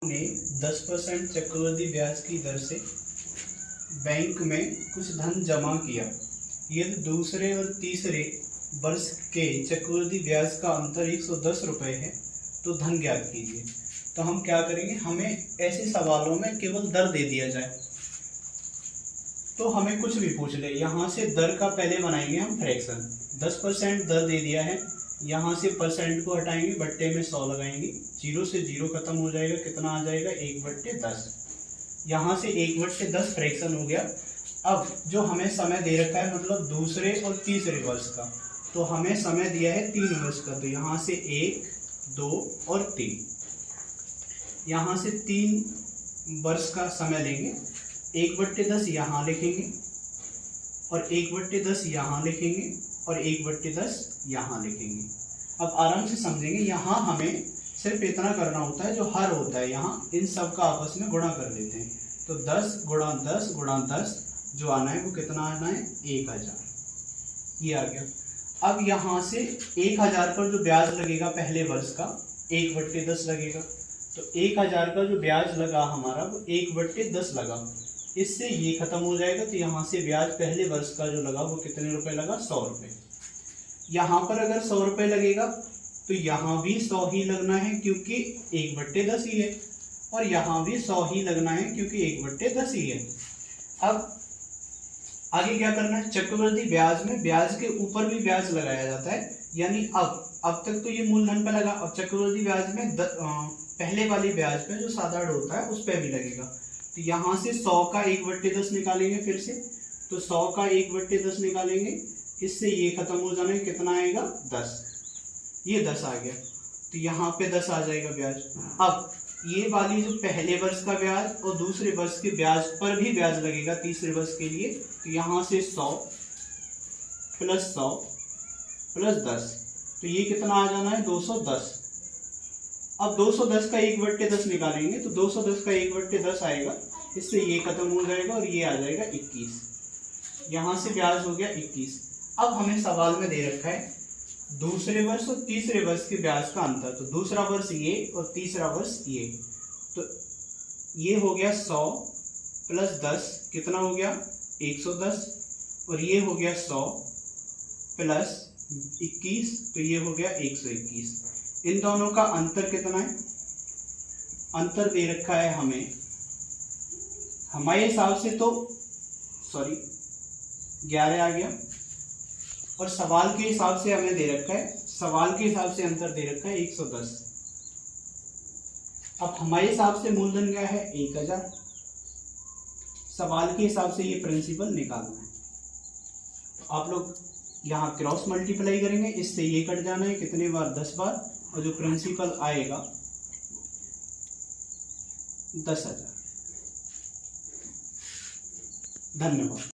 ने 10% चक्रवृद्धि ब्याज की दर से बैंक में कुछ धन जमा किया। यदि दूसरे और तीसरे वर्ष के चक्रवृद्धि ब्याज का अंतर 110 रुपये है तो धन ज्ञात कीजिए। तो हम क्या करेंगे, हमें ऐसे सवालों में केवल दर दे दिया जाए तो हमें कुछ भी पूछ ले, यहाँ से दर का पहले बनाएंगे हम फ्रैक्शन। 10% दर दे दिया है, यहाँ से परसेंट को हटाएंगे, बट्टे में 100 लगाएंगे, 0 से 0 खत्म हो जाएगा, कितना आ जाएगा 1/10। यहाँ से 1/10 फ्रैक्शन हो गया। अब जो हमें समय दे रखा है मतलब दूसरे और तीसरे वर्ष का, तो हमें समय दिया है 3 वर्ष का, तो यहाँ से 1, 2 और 3, यहाँ से 3 वर्ष का समय लेंगे। 1/10 यहाँ लिखेंगे और 1/10 यहाँ लिखेंगे और 1/10 यहाँ लिखेंगे। अब आराम से समझेंगे, यहाँ हमें सिर्फ इतना करना होता है, जो हर होता है यहाँ इन सब का आपस में गुणा कर देते हैं। तो 10 गुणा 10 गुणा 10 जो आना है वो कितना आना है 1000, ये आ गया। अब यहाँ से 1000 पर जो ब्याज लगेगा पहले वर्ष का 1/10 लगेगा, तो 1000 का जो ब्याज लगा हमारा वो 1/10 लगा, इससे ये खत्म हो जाएगा। तो यहाँ से ब्याज पहले वर्ष का जो लगा वो कितने रुपए लगा 100 रुपये। यहाँ पर अगर 100 रुपये लगेगा तो यहाँ भी 100 ही लगना है क्योंकि 1/10 ही है, और यहाँ भी 100 ही लगना है क्योंकि 1/10 ही है। अब आगे क्या करना है, चक्रवृद्धि ब्याज में ब्याज के ऊपर भी ब्याज लगाया जाता है, यानी अब तक तो ये मूलधन पे लगा, अब चक्रवृद्धि ब्याज में पहले वाली ब्याज पे जो साधारण होता है उस पे भी लगेगा। तो यहाँ से 100 का 1/10 निकालेंगे फिर से, तो 100 का 1/10 निकालेंगे, इससे ये खत्म हो जाना है, कितना आएगा 10, ये 10 आ गया, तो यहाँ पे 10 आ जाएगा ब्याज। अब ये वाली जो पहले वर्ष का ब्याज और दूसरे वर्ष के ब्याज पर भी ब्याज लगेगा तीसरे वर्ष के लिए, तो यहाँ से 100 प्लस 100 प्लस 10, तो ये कितना आ जाना है 210। अब 210 का 1/10 निकालेंगे तो 210 का 1/10 आएगा, इससे ये खत्म हो जाएगा और ये आ जाएगा 21, यहाँ से ब्याज हो गया 21। अब हमें सवाल में दे रखा है दूसरे वर्ष और तीसरे वर्ष के ब्याज का अंतर, तो दूसरा वर्ष ये और तीसरा वर्ष ये, तो ये हो गया 100 प्लस 10 कितना हो गया 110, और ये हो गया 100 प्लस 21, तो ये हो गया 121। इन दोनों का अंतर कितना है, अंतर दे रखा है हमें हमारे हिसाब से तो 11 आ गया, और सवाल के हिसाब से हमें दे रखा है, सवाल के हिसाब से अंतर दे रखा है 110। अब हमारे हिसाब से मूलधन क्या है 1000, सवाल के हिसाब से ये प्रिंसिपल निकालना है। तो आप लोग यहाँ क्रॉस मल्टीप्लाई करेंगे, इससे ये कट जाना है कितने बार 10 बार, और जो प्रिंसिपल आएगा 10,000। धन्यवाद।